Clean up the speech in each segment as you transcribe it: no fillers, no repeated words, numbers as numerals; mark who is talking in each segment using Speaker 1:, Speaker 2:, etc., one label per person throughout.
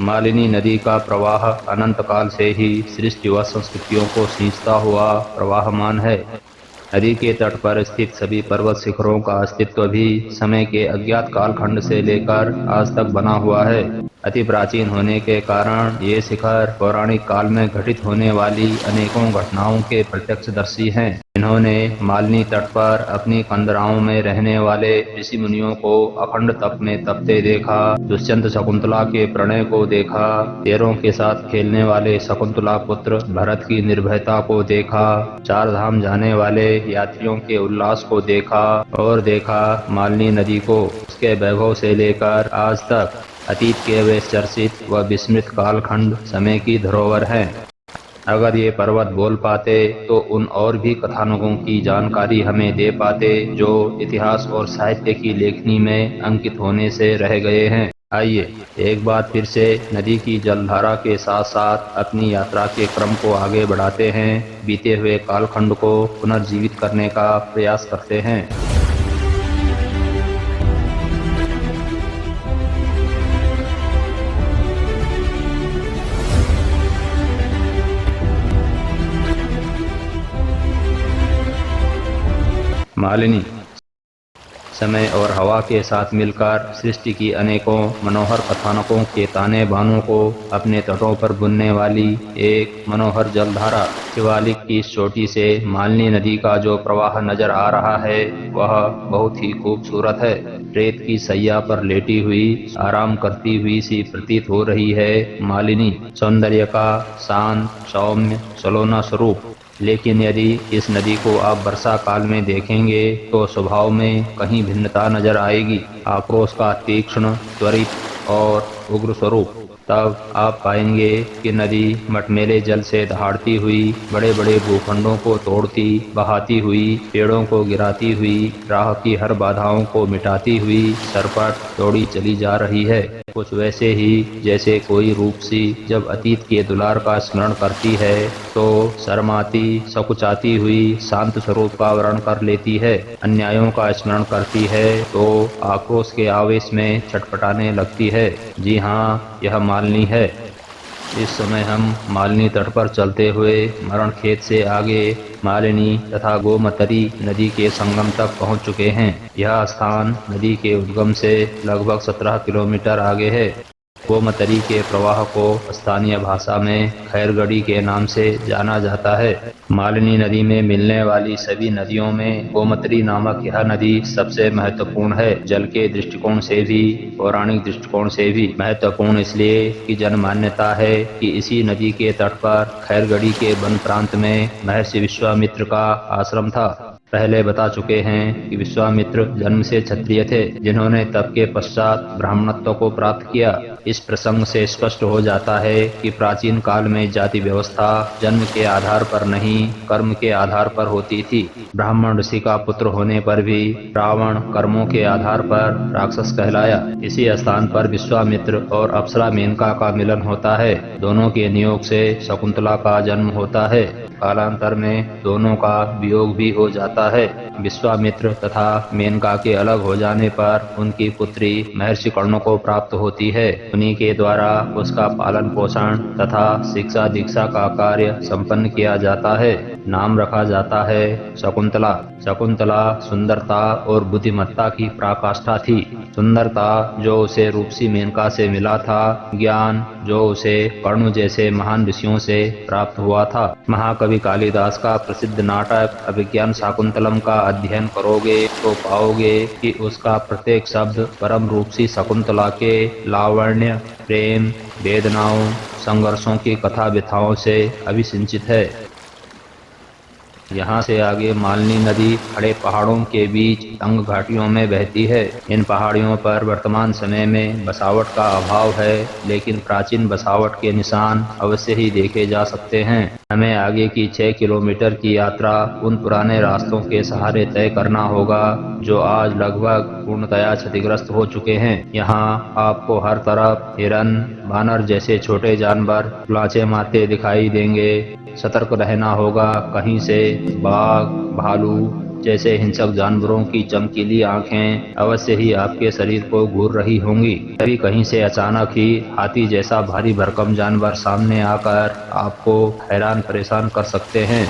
Speaker 1: मालिनी नदी का प्रवाह अनंत काल से ही सृष्टि व संस्कृतियों को सींचता हुआ प्रवाहमान है। नदी के तट पर स्थित सभी पर्वत शिखरों का अस्तित्व भी समय के अज्ञात कालखंड से लेकर आज तक बना हुआ है। अति प्राचीन होने के कारण ये शिखर पौराणिक काल में घटित होने वाली अनेकों घटनाओं के प्रत्यक्षदर्शी हैं। इन्होंने मालिनी तट पर अपनी कंदराओं में रहने वाले ऋषि मुनियों को अखंड तप में तपते देखा, दुष्यंत शकुंतला के प्रणय को देखा, शेरों के साथ खेलने वाले शकुंतला पुत्र भरत की निर्भयता को देखा, चार धाम जाने वाले यात्रियों के उल्लास को देखा और देखा मालिनी नदी को उसके वैभव से लेकर आज तक अतीत के वे चर्चित व विस्मृत कालखंड समय की धरोहर हैं। अगर ये पर्वत बोल पाते तो उन और भी कथानकों की जानकारी हमें दे पाते जो इतिहास और साहित्य की लेखनी में अंकित होने से रह गए हैं। आइए एक बार फिर से नदी की जलधारा के साथ साथ अपनी यात्रा के क्रम को आगे बढ़ाते हैं, बीते हुए कालखंड को पुनर्जीवित करने का प्रयास करते हैं। मालिनी समय और हवा के साथ मिलकर सृष्टि की अनेकों मनोहर कथानकों के ताने बानों को अपने तटों पर बुनने वाली एक मनोहर जलधारा। शिवालिक की इस चोटी से मालिनी नदी का जो प्रवाह नजर आ रहा है वह बहुत ही खूबसूरत है। रेत की सैया पर लेटी हुई आराम करती हुई सी प्रतीत हो रही है मालिनी, सौंदर्य का शांत सौम्य सलोना स्वरूप। लेकिन यदि इस नदी को आप वर्षा काल में देखेंगे तो स्वभाव में कहीं भिन्नता नजर आएगी, आक्रोश का तीक्ष्ण त्वरित और उग्र स्वरूप। तब आप पाएंगे कि नदी मटमैले जल से दहाड़ती हुई बड़े बड़े भूखंडों को तोड़ती बहाती हुई, पेड़ों को गिराती हुई, राह की हर बाधाओं को मिटाती हुई सरपट दौड़ी चली जा रही है। कुछ वैसे ही जैसे कोई रूपसी जब अतीत के दुलार का स्मरण करती है तो शर्माती सकुचाती हुई शांत स्वरूप का वर्ण कर लेती है। अन्यायों का स्मरण करती है तो आक्रोश के आवेश में छटपटाने लगती है। जी हाँ, यह मालिनी है। इस समय हम मालिनी तट पर चलते हुए मरण खेत से आगे मालिनी तथा गोमतरी नदी के संगम तक पहुंच चुके हैं। यह स्थान नदी के उद्गम से लगभग 17 किलोमीटर आगे है। गोमतरी के प्रवाह को स्थानीय भाषा में खैरगढ़ी के नाम से जाना जाता है। मालिनी नदी में मिलने वाली सभी नदियों में गोमतरी नामक यह नदी सबसे महत्वपूर्ण है। जल के दृष्टिकोण से भी पौराणिक दृष्टिकोण से भी महत्वपूर्ण इसलिए कि जनमान्यता है कि इसी नदी के तट पर खैरगढ़ी के वन प्रांत में महर्षि विश्वामित्र का आश्रम था। पहले बता चुके हैं कि विश्वामित्र जन्म से क्षत्रिय थे जिन्होंने तप के पश्चात ब्राह्मणत्व को प्राप्त किया। इस प्रसंग से स्पष्ट हो जाता है कि प्राचीन काल में जाति व्यवस्था जन्म के आधार पर नहीं कर्म के आधार पर होती थी। ब्राह्मण ऋषि का पुत्र होने पर भी रावण कर्मों के आधार पर राक्षस कहलाया। इसी स्थान पर विश्वामित्र और अप्सरा मेनका का मिलन होता है। दोनों के नियोग से शकुंतला का जन्म होता है। कालांतर में दोनों का वियोग भी हो जाता है। विश्वामित्र तथा मेनका के अलग हो जाने पर उनकी पुत्री महर्षि कर्ण को प्राप्त होती है। उन्हीं के द्वारा उसका पालन पोषण तथा शिक्षा दीक्षा का कार्य संपन्न किया जाता है। नाम रखा जाता है शकुंतला। शकुंतला सुंदरता और बुद्धिमत्ता की पराकाष्ठा थी। सुंदरता जो उसे रूपसी मेनका से मिला था, ज्ञान जो उसे कर्ण जैसे महान ऋषियों से प्राप्त हुआ था। महाकवि कालिदास का प्रसिद्ध नाटक अभिज्ञान शाकुंतलम का अध्ययन करोगे तो पाओगे कि उसका प्रत्येक शब्द परम रूपसी शकुंतला के लावण्य, प्रेम, वेदनाओं, संघर्षों की कथा व्यथाओं से अभिसिंचित है। यहाँ से आगे मालिनी नदी खड़े पहाड़ों के बीच तंग घाटियों में बहती है। इन पहाड़ियों पर वर्तमान समय में बसावट का अभाव है, लेकिन प्राचीन बसावट के निशान अवश्य ही देखे जा सकते हैं। हमें आगे की 6 किलोमीटर की यात्रा उन पुराने रास्तों के सहारे तय करना होगा जो आज लगभग पूर्णतया क्षतिग्रस्त हो चुके हैं। यहाँ आपको हर तरफ हिरन, बानर जैसे छोटे जानवर लांचे मारते दिखाई देंगे। सतर्क रहना होगा, कहीं से बाघ, भालू, जैसे हिंसक जानवरों की चमकीली आंखें अवश्य ही आपके शरीर को घूर रही होंगी। तभी कहीं से अचानक ही हाथी जैसा भारी भरकम जानवर सामने आकर आपको हैरान परेशान कर सकते हैं।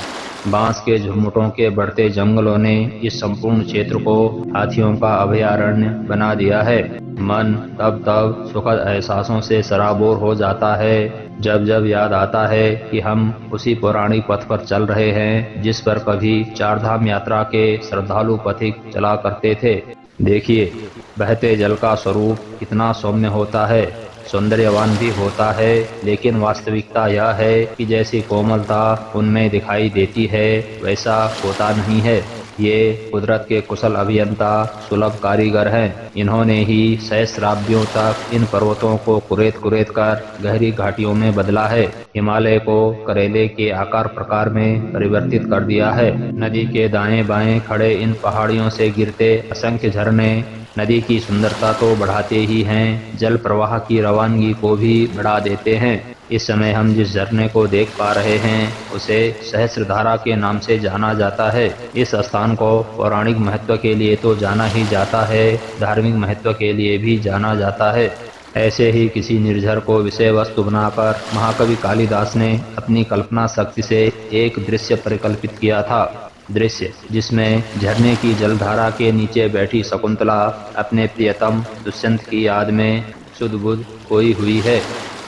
Speaker 1: बांस के झुरमुटों के बढ़ते जंगलों ने इस संपूर्ण क्षेत्र को हाथियों का अभयारण्य बना दिया है। मन तब तब सुखद एहसासों से सराबोर हो जाता है जब जब याद आता है कि हम उसी पौराणिक पथ पर चल रहे हैं जिस पर कभी चारधाम यात्रा के श्रद्धालु पथिक चला करते थे। देखिए, बहते जल का स्वरूप कितना सौम्य होता है, सौंदर्यवान भी होता है, लेकिन वास्तविकता यह है कि जैसी कोमलता उनमें दिखाई देती है वैसा होता नहीं है। ये कुदरत के कुशल अभियंता सुलभ कारीगर हैं। इन्होंने ही सहस्राब्दियों तक इन पर्वतों को कुरेद कुरेद कर गहरी घाटियों में बदला है। हिमालय को करेले के आकार प्रकार में परिवर्तित कर दिया है। नदी के दाएं बाएं खड़े इन पहाड़ियों से गिरते असंख्य झरने नदी की सुंदरता तो बढ़ाते ही हैं, जल प्रवाह की रवानगी को भी बढ़ा देते हैं। इस समय हम जिस झरने को देख पा रहे हैं उसे सहस्त्रधारा के नाम से जाना जाता है। इस स्थान को पौराणिक महत्व के लिए तो जाना ही जाता है, धार्मिक महत्व के लिए भी जाना जाता है। ऐसे ही किसी निर्झर को विषय वस्तु बनाकर महाकवि कालिदास ने अपनी कल्पना शक्ति से एक दृश्य परिकल्पित किया था। दृश्य जिसमें झरने की जलधारा के नीचे बैठी शकुंतला अपने प्रियतम दुष्यंत की याद में सुध बुध खोई हुई है,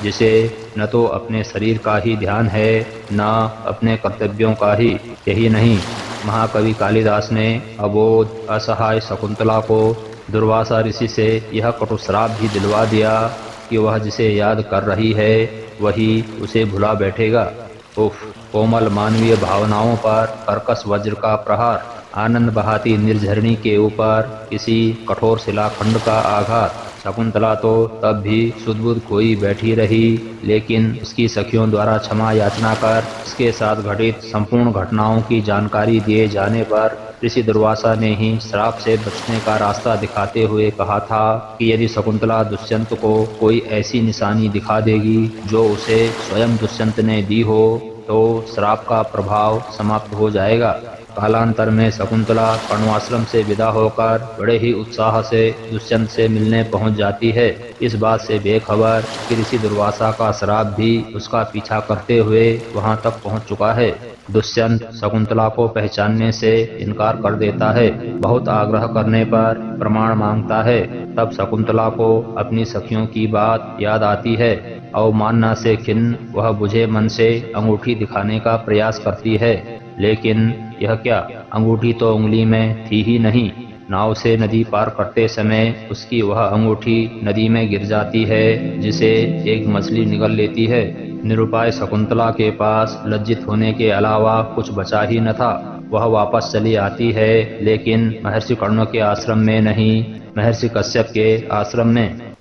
Speaker 1: जिसे न तो अपने शरीर का ही ध्यान है न अपने कर्तव्यों का ही। यही नहीं, महाकवि कालिदास ने अबोध असहाय शकुंतला को दुर्वासा ऋषि से यह कटु श्राप भी दिलवा दिया कि वह जिसे याद कर रही है वही उसे भुला बैठेगा। उफ, कोमल मानवीय भावनाओं पर कर्कश वज्र का प्रहार, आनंद बहाती निर्झरणी के ऊपर किसी कठोर शिलाखंड का आघात। शकुंतला तो तब भी सुध-बुध खोई बैठी रही, लेकिन उसकी सखियों द्वारा क्षमा याचना कर उसके साथ घटित संपूर्ण घटनाओं की जानकारी दिए जाने पर ऋषि दुर्वासा ने ही श्राप से बचने का रास्ता दिखाते हुए कहा था कि यदि शकुंतला दुष्यंत को कोई ऐसी निशानी दिखा देगी जो उसे स्वयं दुष्यंत ने दी हो तो श्राप का प्रभाव समाप्त हो जाएगा। कालांतर में शकुंतला कर्णवाश्रम से विदा होकर बड़े ही उत्साह से दुष्यंत से मिलने पहुंच जाती है, इस बात से बेखबर कि ऋषि दुर्वासा का श्राप भी उसका पीछा करते हुए वहां तक पहुंच चुका है। दुष्यंत शकुंतला को पहचानने से इनकार कर देता है, बहुत आग्रह करने पर प्रमाण मांगता है। तब शकुंतला को अपनी सखियों की बात याद आती है। अवमानना से खिन्न वह बुझे मन से अंगूठी दिखाने का प्रयास करती है, लेकिन यह क्या, अंगूठी तो उंगली में थी ही नहीं। नाव से नदी पार करते समय उसकी वह अंगूठी नदी में गिर जाती है, जिसे एक मछली निगल लेती है। निरुपाय शकुंतला के पास लज्जित होने के अलावा कुछ बचा ही न था। वह वापस चली आती है, लेकिन महर्षि कर्ण के आश्रम में नहीं, महर्षि कश्यप के आश्रम में।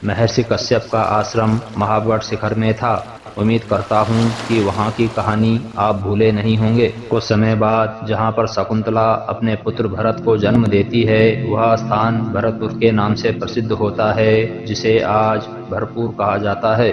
Speaker 1: महर्षि कश्यप का आश्रम महाबड़ शिखर में था। उम्मीद करता हूँ कि वहाँ की कहानी आप भूले नहीं होंगे। कुछ समय बाद जहाँ पर शकुंतला अपने पुत्र भरत को जन्म देती है, वह स्थान भरतपुर के नाम से प्रसिद्ध होता है, जिसे आज भरतपुर कहा जाता है।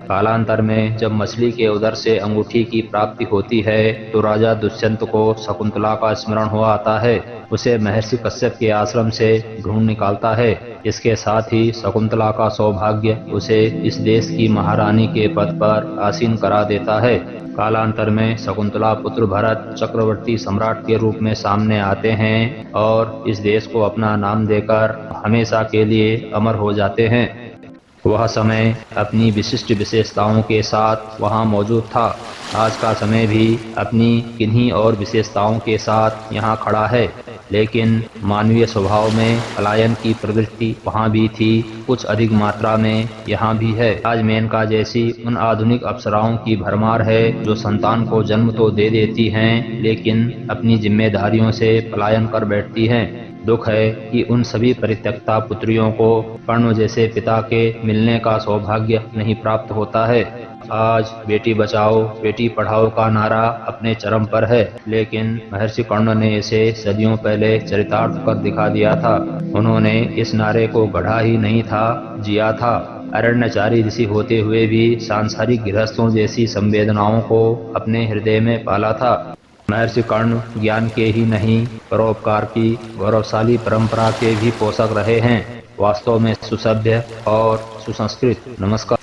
Speaker 1: कालांतर में जब मछली के उदर से अंगूठी की प्राप्ति होती है तो राजा दुष्यंत को शकुंतला का स्मरण हो आता है। उसे महर्षि कश्यप के आश्रम से ढूंढ निकालता है। इसके साथ ही शकुंतला का सौभाग्य उसे इस देश की महारानी के पद पर आसीन करा देता है। कालांतर में शकुंतला पुत्र भरत चक्रवर्ती सम्राट के रूप में सामने आते हैं और इस देश को अपना नाम देकर हमेशा के लिए अमर हो जाते हैं। वह समय अपनी विशिष्ट विशेषताओं के साथ वहाँ मौजूद था। आज का समय भी अपनी किन्हीं और विशेषताओं के साथ यहाँ खड़ा है, लेकिन मानवीय स्वभाव में पलायन की प्रवृत्ति वहाँ भी थी, कुछ अधिक मात्रा में यहाँ भी है। आज मेनका जैसी उन आधुनिक अप्सराओं की भरमार है जो संतान को जन्म तो दे देती हैं, लेकिन अपनी जिम्मेदारियों से पलायन कर बैठती हैं। दुख है कि उन सभी परित्यक्ता पुत्रियों को कर्ण जैसे पिता के मिलने का सौभाग्य नहीं प्राप्त होता है। आज बेटी बचाओ बेटी पढ़ाओ का नारा अपने चरम पर है, लेकिन महर्षि कर्ण ने इसे सदियों पहले चरितार्थ कर दिखा दिया था। उन्होंने इस नारे को गढ़ा ही नहीं था, जिया था। अरण्यचारी ऋषि होते हुए भी सांसारिक गृहस्थों जैसी संवेदनाओं को अपने हृदय में पाला था। महर्षि कर्ण ज्ञान के ही नहीं परोपकार की गौरवशाली परंपरा के भी पोषक रहे हैं। वास्तव में सुसभ्य और सुसंस्कृत। नमस्कार।